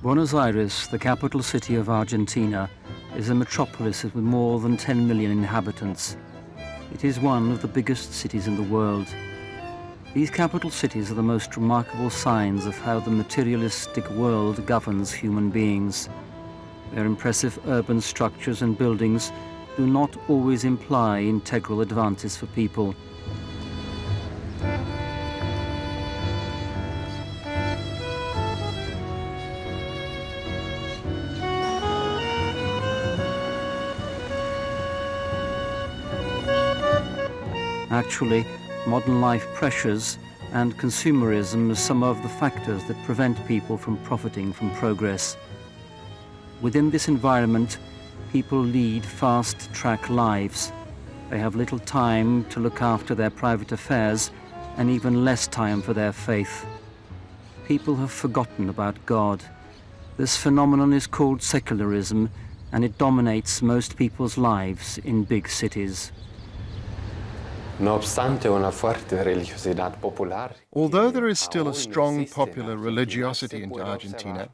Buenos Aires, the capital city of Argentina, is a metropolis with more than 10 million inhabitants. It is one of the biggest cities in the world. These capital cities are the most remarkable signs of how the materialistic world governs human beings. Their impressive urban structures and buildings do not always imply integral advances for people. Actually, modern life pressures and consumerism are some of the factors that prevent people from profiting from progress. Within this environment, people lead fast-track lives. They have little time to look after their private affairs and even less time for their faith. People have forgotten about God. This phenomenon is called secularism, and it dominates most people's lives in big cities. Although there is still a strong popular religiosity in Argentina,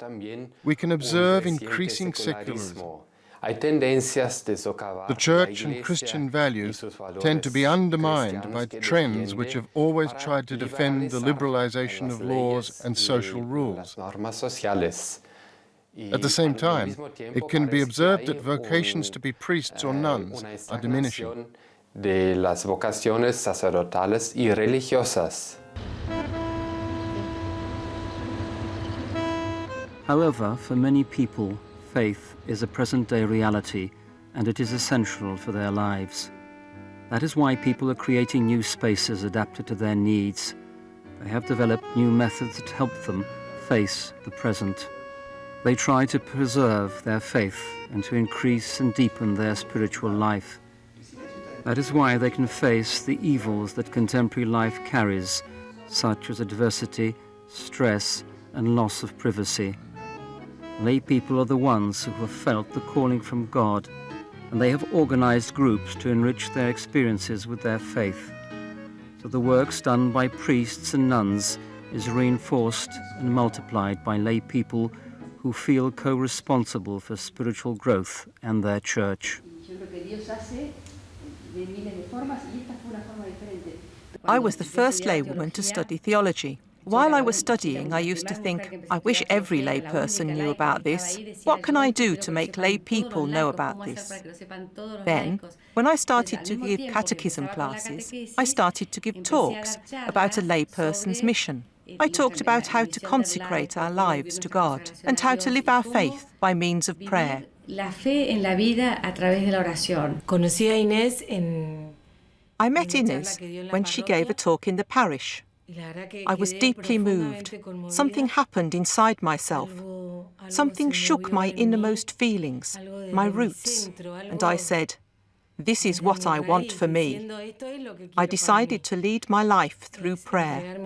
we can observe increasing secularism. The church and Christian values tend to be undermined by trends which have always tried to defend the liberalization of laws and social rules. At the same time, it can be observed that vocations to be priests or nuns are diminishing. De las vocaciones sacerdotales y religiosas. However, for many people, faith is a present-day reality, and it is essential for their lives. That is why people are creating new spaces adapted to their needs. They have developed new methods that help them face the present. They try to preserve their faith and to increase and deepen their spiritual life. That is why they can face the evils that contemporary life carries, such as adversity, stress, and loss of privacy. Lay people are the ones who have felt the calling from God, and they have organized groups to enrich their experiences with their faith. So the works done by priests and nuns is reinforced and multiplied by lay people who feel co-responsible for spiritual growth and their church. I was the first laywoman to study theology. While I was studying, I used to think, I wish every lay person knew about this. What can I do to make lay people know about this? Then, when I started to give catechism classes, I started to give talks about a lay person's mission. I talked about how to consecrate our lives to God and how to live our faith by means of prayer. La fe en la vida a través de la oración. Conocí a Inés en... I met Inés when she gave a talk in the parish. I was deeply moved. Something happened inside myself. Something shook my innermost feelings, my roots, and I said, "This is what I want for me." I decided to lead my life through prayer.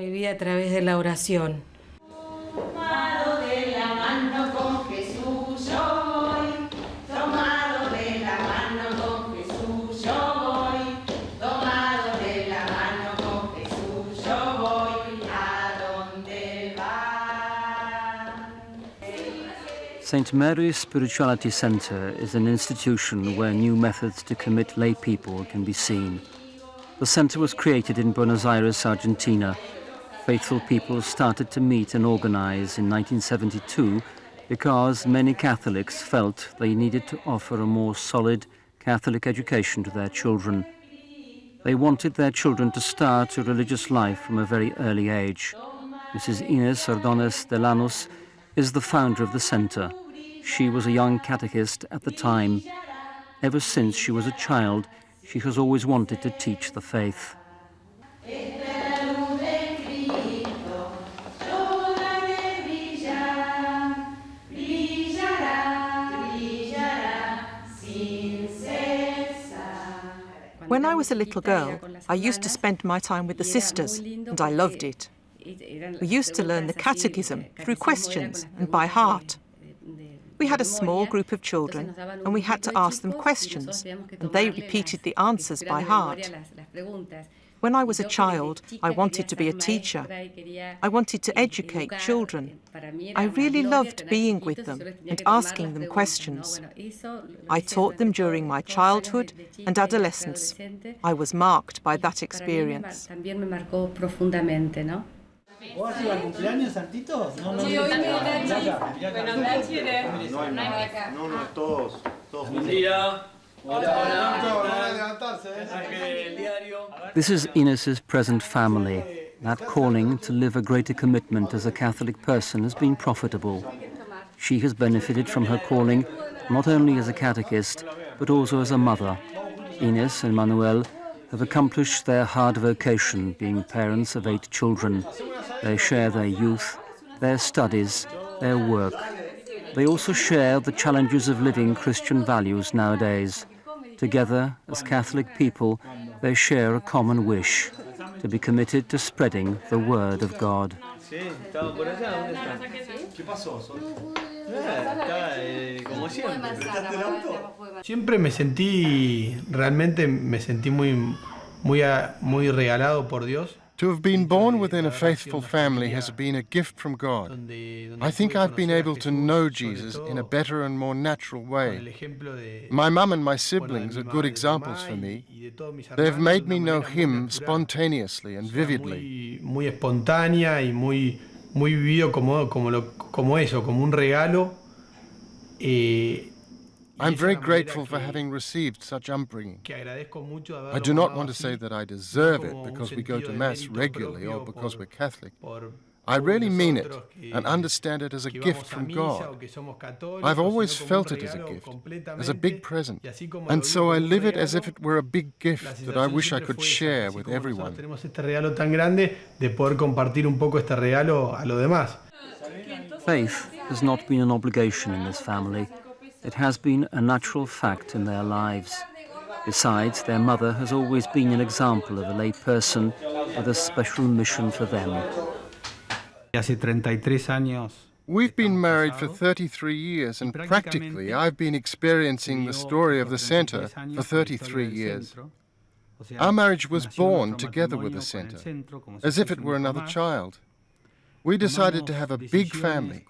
St. Mary's Spirituality Center is an institution where new methods to commit lay people can be seen. The center was created in Buenos Aires, Argentina. Faithful people started to meet and organize in 1972 because many Catholics felt they needed to offer a more solid Catholic education to their children. They wanted their children to start a religious life from a very early age. Mrs. Inés Ordóñez de Lanús is the founder of the center. She was a young catechist at the time. Ever since she was a child, she has always wanted to teach the faith. When I was a little girl, I used to spend my time with the sisters, and I loved it. We used to learn the catechism through questions and by heart. We had a small group of children, and we had to ask them questions, and they repeated the answers by heart. When I was a child, I wanted to be a teacher. I wanted to educate children. I really loved being with them and asking them questions. I taught them during my childhood and adolescence. I was marked by that experience. This is Inés's present family. That calling to live a greater commitment as a Catholic person has been profitable. She has benefited from her calling not only as a catechist, but also as a mother. Inés and Manuel have accomplished their hard vocation, being parents of 8 children. They share their youth, their studies, their work. They also share the challenges of living Christian values nowadays. Together, as Catholic people, they share a common wish, to be committed to spreading the Word of God. Siempre realmente me sentí muy regalado por Dios. To have been born within a faithful family has been a gift from God. I think I've been able to know Jesus in a better and more natural way. My mum and my siblings are good examples for me. They've made me know Him spontaneously and vividly. Muy espontánea y muy vivido como eso, como un regalo. I'm very grateful for having received such upbringing. I do not want to say that I deserve it because we go to Mass regularly or because we're Catholic. I really mean it and understand it as a gift from God. I've always felt it as a gift, as a big present, and so I live it as if it were a big gift that I wish I could share with everyone. Tenemos este regalo tan grande de poder compartir un poco este regalo a los demás. Faith has not been an obligation in this family. It has been a natural fact in their lives. Besides, their mother has always been an example of a lay person with a special mission for them. Hace 33 años. We've been married for 33 years, and practically I've been experiencing the story of the center for 33 years. Our marriage was born together with the center, as if it were another child. We decided to have a big family.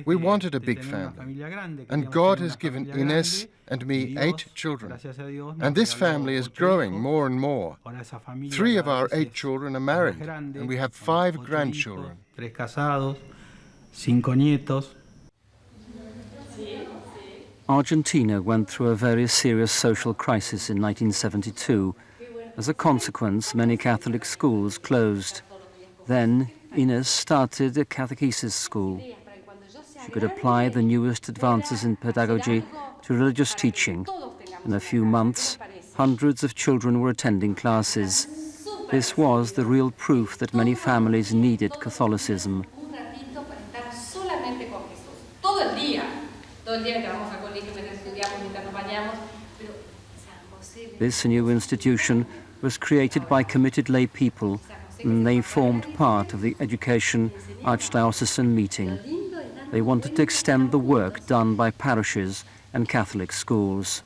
We wanted a big family. And God has given Inés and me 8 children. And this family is growing more and more. 3 of our 8 children are married, and we have 5 grandchildren. Argentina went through a very serious social crisis in 1972. As a consequence, many Catholic schools closed. Then Inés started a catechesis school. She could apply the newest advances in pedagogy to religious teaching. In a few months, hundreds of children were attending classes. This was the real proof that many families needed Catholicism. This new institution was created by committed lay people, and they formed part of the Education Archdiocesan meeting. They wanted to extend the work done by parishes and Catholic schools.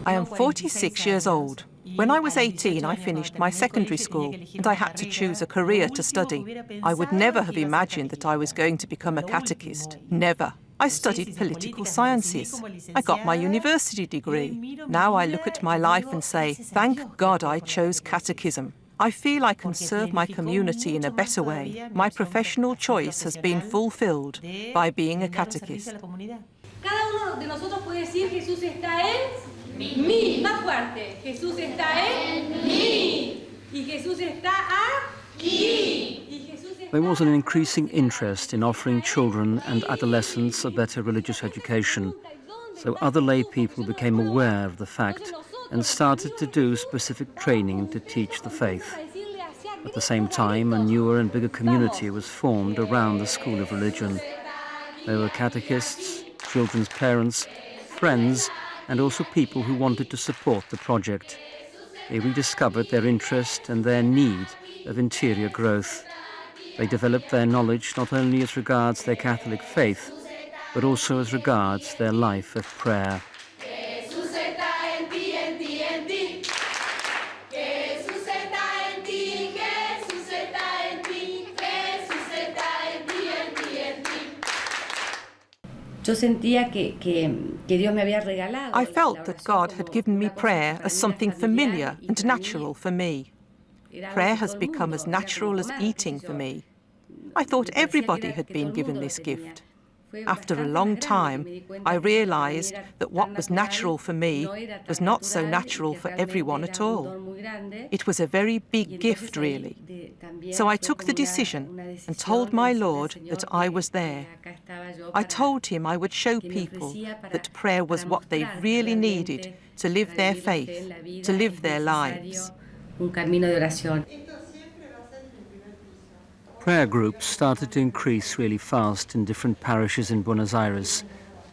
I am 46 years old. When I was 18, I finished my secondary school and I had to choose a career to study. I would never have imagined that I was going to become a catechist. Never. I studied political sciences. I got my university degree. Now I look at my life and say, thank God I chose catechism. I feel I can serve my community in a better way. My professional choice has been fulfilled by being a catechist. Cada uno de nosotros puede decir Jesús está en mí. Más fuerte. Jesús está en mí. Y Jesús está aquí. There was an increasing interest in offering children and adolescents a better religious education, so other lay people became aware of the fact and started to do specific training to teach the faith. At the same time, a newer and bigger community was formed around the School of Religion. There were catechists, children's parents, friends, and also people who wanted to support the project. They rediscovered their interest and their need of interior growth. They developed their knowledge not only as regards their Catholic faith, but also as regards their life of prayer. I felt that God had given me prayer as something familiar and natural for me. Prayer has become as natural as eating for me. I thought everybody had been given this gift. After a long time, I realized that what was natural for me was not so natural for everyone at all. It was a very big gift, really. So I took the decision and told my Lord that I was there. I told him I would show people that prayer was what they really needed to live their faith, to live their lives. Prayer groups started to increase really fast in different parishes in Buenos Aires.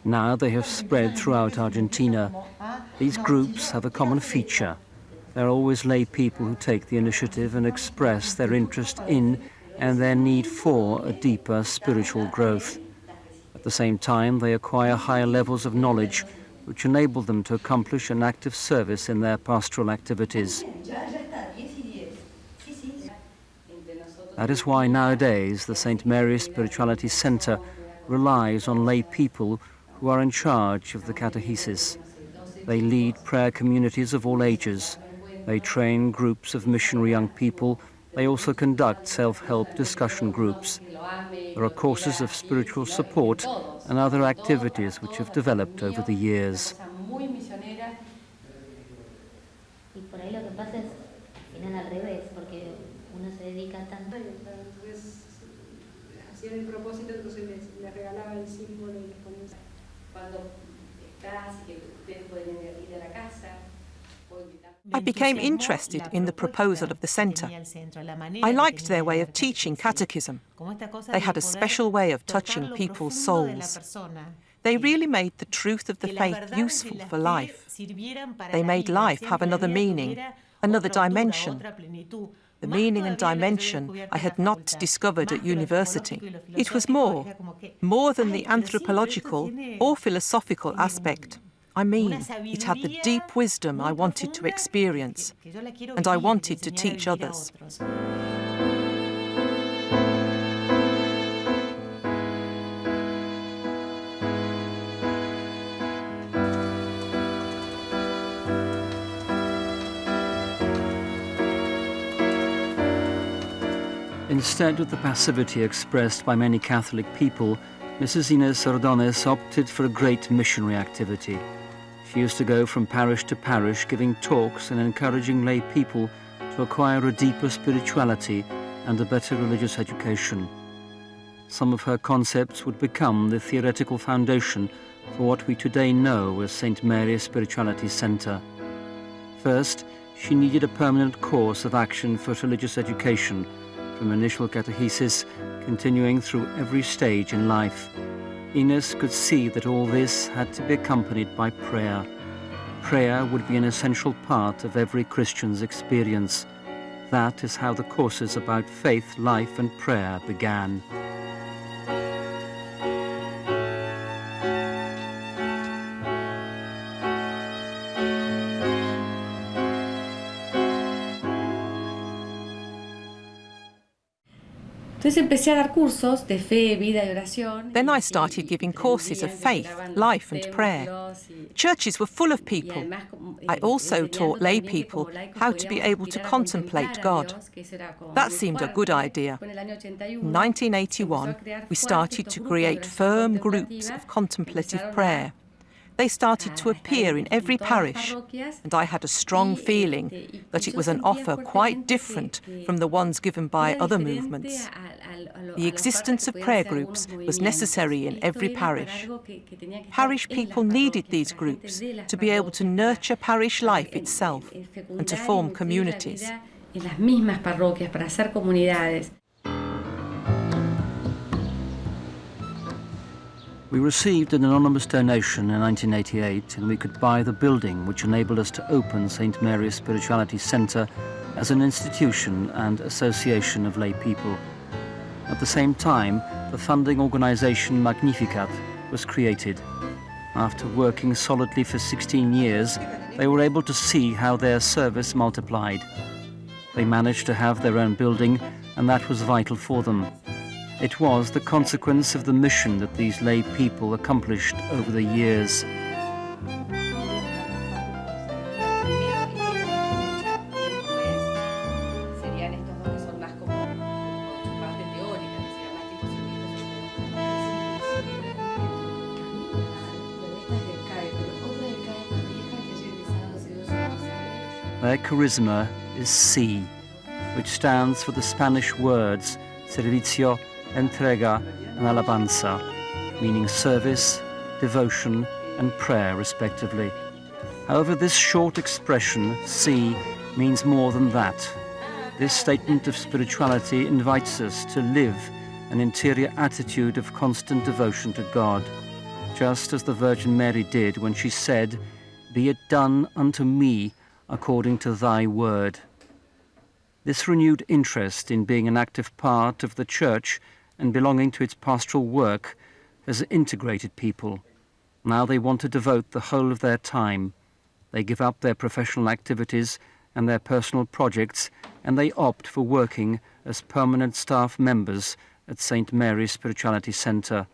Now they have spread throughout Argentina. These groups have a common feature. There are always lay people who take the initiative and express their interest in and their need for a deeper spiritual growth. At the same time, they acquire higher levels of knowledge, which enable them to accomplish an active service in their pastoral activities. That is why nowadays the St. Mary's Spirituality Center relies on lay people who are in charge of the catechesis. They lead prayer communities of all ages. They train groups of missionary young people. They also conduct self-help discussion groups. There are courses of spiritual support and other activities which have developed over the years. I became interested in the proposal of the centre. I liked their way of teaching catechism. They had a special way of touching people's souls. They really made the truth of the faith useful for life. They made life have another meaning, another dimension. The meaning and dimension I had not discovered at university. It was more than the anthropological or philosophical aspect. I mean, it had the deep wisdom I wanted to experience, and I wanted to teach others. Instead of the passivity expressed by many Catholic people, Mrs. Inés Ordóñez opted for a great missionary activity. She used to go from parish to parish giving talks and encouraging lay people to acquire a deeper spirituality and a better religious education. Some of her concepts would become the theoretical foundation for what we today know as St. Mary's Spirituality Center. First, she needed a permanent course of action for religious education, from initial catechesis, continuing through every stage in life. Inés could see that all this had to be accompanied by prayer. Prayer would be an essential part of every Christian's experience. That is how the courses about faith, life and prayer began. Then I started giving courses of faith, life and prayer. Churches were full of people. I also taught lay people how to be able to contemplate God. That seemed a good idea. In 1981, we started to create firm groups of contemplative prayer. They started to appear in every parish, and I had a strong feeling that it was an offer quite different from the ones given by other movements. The existence of prayer groups was necessary in every parish. Parish people needed these groups to be able to nurture parish life itself and to form communities. We received an anonymous donation in 1988 and we could buy the building which enabled us to open St. Mary's Spirituality Center as an institution and association of lay people. At the same time, the funding organization Magnificat was created. After working solidly for 16 years, they were able to see how their service multiplied. They managed to have their own building, and that was vital for them. It was the consequence of the mission that these lay people accomplished over the years. Their charisma is C, which stands for the Spanish words servicio, entrega, and alabanza, meaning service, devotion, and prayer, respectively. However, this short expression, C, means more than that. This statement of spirituality invites us to live an interior attitude of constant devotion to God, just as the Virgin Mary did when she said, "Be it done unto me according to thy word." This renewed interest in being an active part of the Church and belonging to its pastoral work has integrated people. Now they want to devote the whole of their time. They give up their professional activities and their personal projects, and they opt for working as permanent staff members at St. Mary's Spirituality Centre.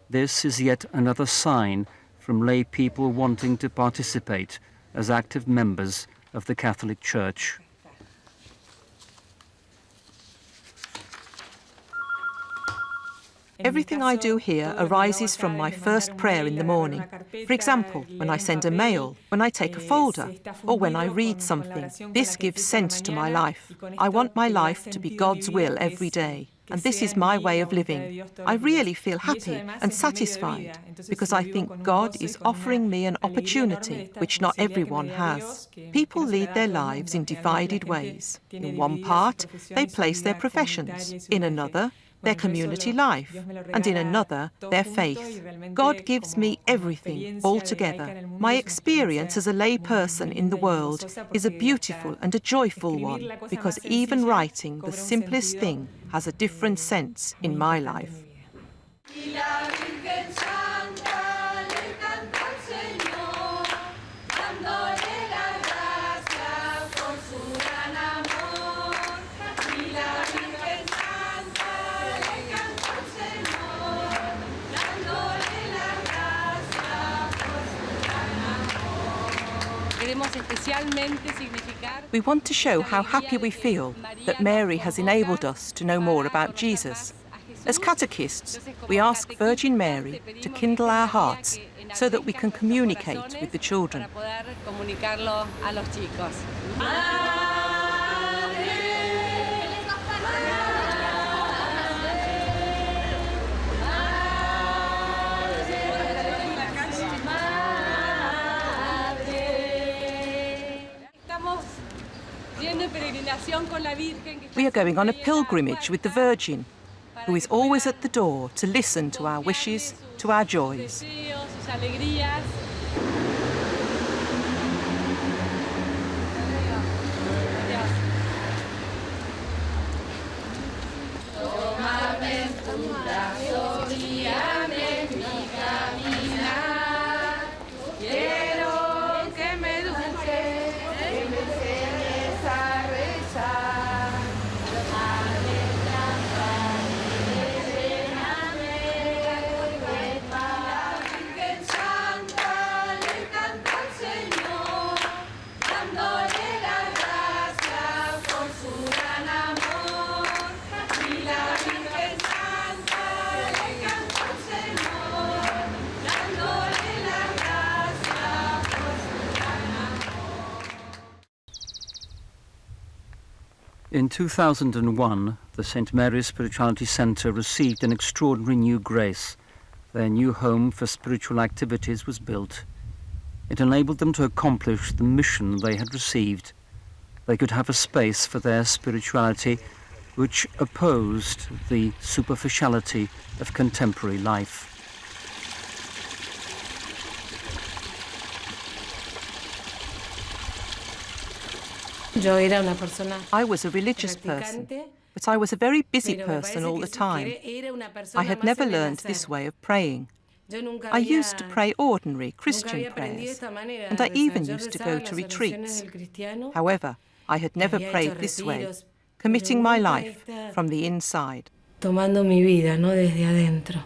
This is yet another sign from lay people wanting to participate as active members of the Catholic Church. Everything I do here arises from my first prayer in the morning. For example, when I send a mail, when I take a folder, or when I read something. This gives sense to my life. I want my life to be God's will every day. And this is my way of living. I really feel happy and satisfied because I think God is offering me an opportunity which not everyone has. People lead their lives in divided ways. In one part, they place their professions. In another, their community life, and in another, their faith. God gives me everything altogether. My experience as a lay person in the world is a beautiful and a joyful one, because even writing the simplest thing has a different sense in my life. We want to show how happy we feel that Mary has enabled us to know more about Jesus. As catechists, we ask Virgin Mary to kindle our hearts so that we can communicate with the children. We are going on a pilgrimage with the Virgin, who is always at the door to listen to our wishes, to our joys. In 2001, the St. Mary's Spirituality Centre received an extraordinary new grace. Their new home for spiritual activities was built. It enabled them to accomplish the mission they had received. They could have a space for their spirituality which opposed the superficiality of contemporary life. I was a religious person, but I was a very busy person all the time. I had never learned this way of praying. I used to pray ordinary Christian prayers, and I even used to go to retreats. However, I had never prayed this way, committing my life from the inside. tomando mi vida, ¿no? Desde adentro.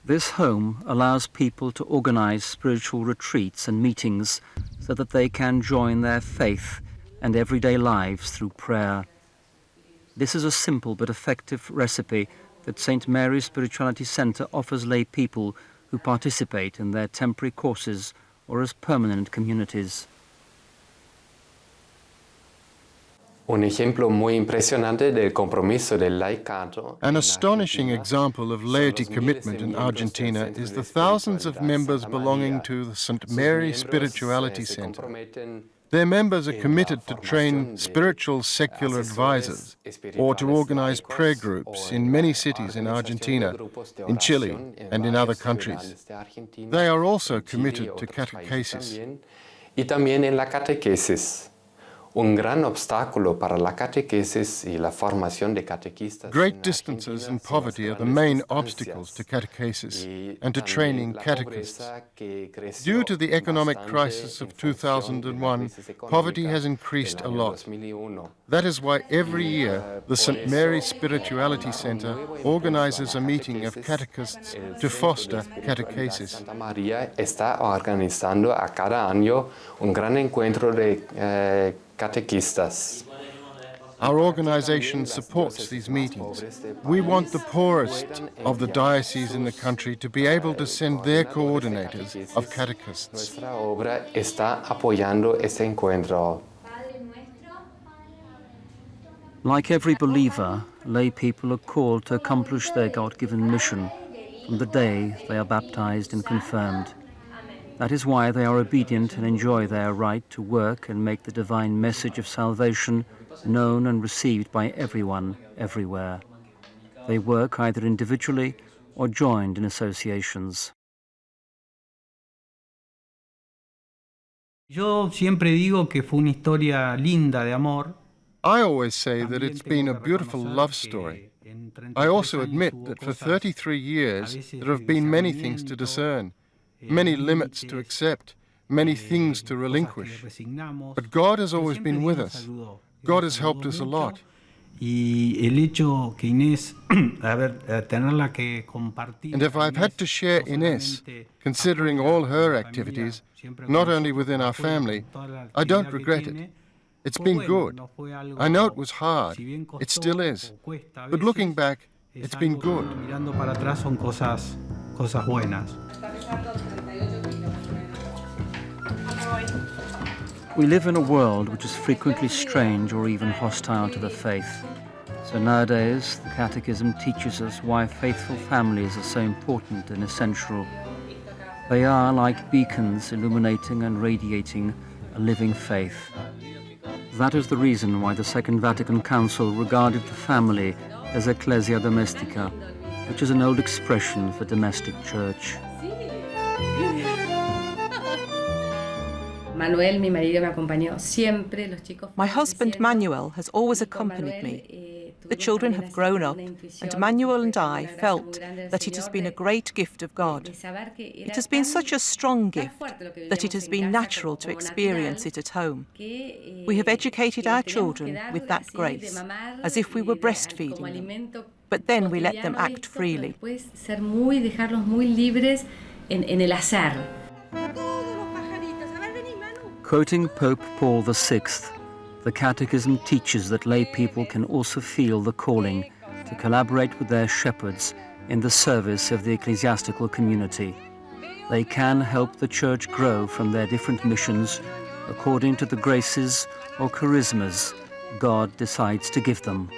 This home allows people to organize spiritual retreats and meetings so that they can join their faith and everyday lives through prayer. This is a simple but effective recipe that St. Mary's Spirituality Centre offers lay people who participate in their temporary courses or as permanent communities. Un ejemplo muy impresionante del compromiso del laicato. An astonishing example of laity commitment in Argentina is the thousands of members belonging to the St. Mary Spirituality Centre. Their members are committed to train spiritual secular advisors or to organize prayer groups in many cities in Argentina, in Chile, and in other countries. They are also committed to catechesis. Y también en la catequesis. Un gran obstáculo para la catequesis y la formación de catequistas. Great distances and poverty are the main obstacles to catechesis and to training catechists. Due to the economic crisis of 2001, poverty has increased a lot. That is why every year the St. Mary Spirituality Centre organizes a meeting of catechists to foster catechesis. Santa María está organizando a cada año un gran encuentro de catequistas. Our organization supports these meetings. We want the poorest of the dioceses in the country to be able to send their coordinators of catechists. Nuestra obra está apoyando este encuentro. Like every believer, lay people are called to accomplish their God-given mission from the day they are baptized and confirmed. That is why they are obedient and enjoy their right to work and make the divine message of salvation known and received by everyone, everywhere. They work either individually or joined in associations. Yo siempre digo que fue una historia linda de amor. I always say that it's been a beautiful love story. I also admit that for 33 years there have been many things to discern, many limits to accept, many things to relinquish. But God has always been with us. God has helped us a lot. Y el hecho que Inés, tenerla que compartir. And if I've had to share Inés, considering all her activities, not only within our family, I don't regret it. It's been good. I know it was hard. It still is. But looking back, it's been good. Mirando para atrás son cosas buenas. We live in a world which is frequently strange or even hostile to the faith. So nowadays, the Catechism teaches us why faithful families are so important and essential. They are like beacons illuminating and radiating a living faith. That is the reason why the Second Vatican Council regarded the family as ecclesia domestica, which is an old expression for domestic church. Manuel, mi marido, me acompañó siempre. Los chicos. My husband Manuel has always accompanied me. The children have grown up, and Manuel and I felt that it has been a great gift of God. It has been such a strong gift that it has been natural to experience it at home. We have educated our children with that grace, as if we were breastfeeding them. But then we let them act freely. Dejarlos muy libres en el hacer. Quoting Pope Paul VI, the Catechism teaches that lay people can also feel the calling to collaborate with their shepherds in the service of the ecclesiastical community. They can help the Church grow from their different missions according to the graces or charismas God decides to give them.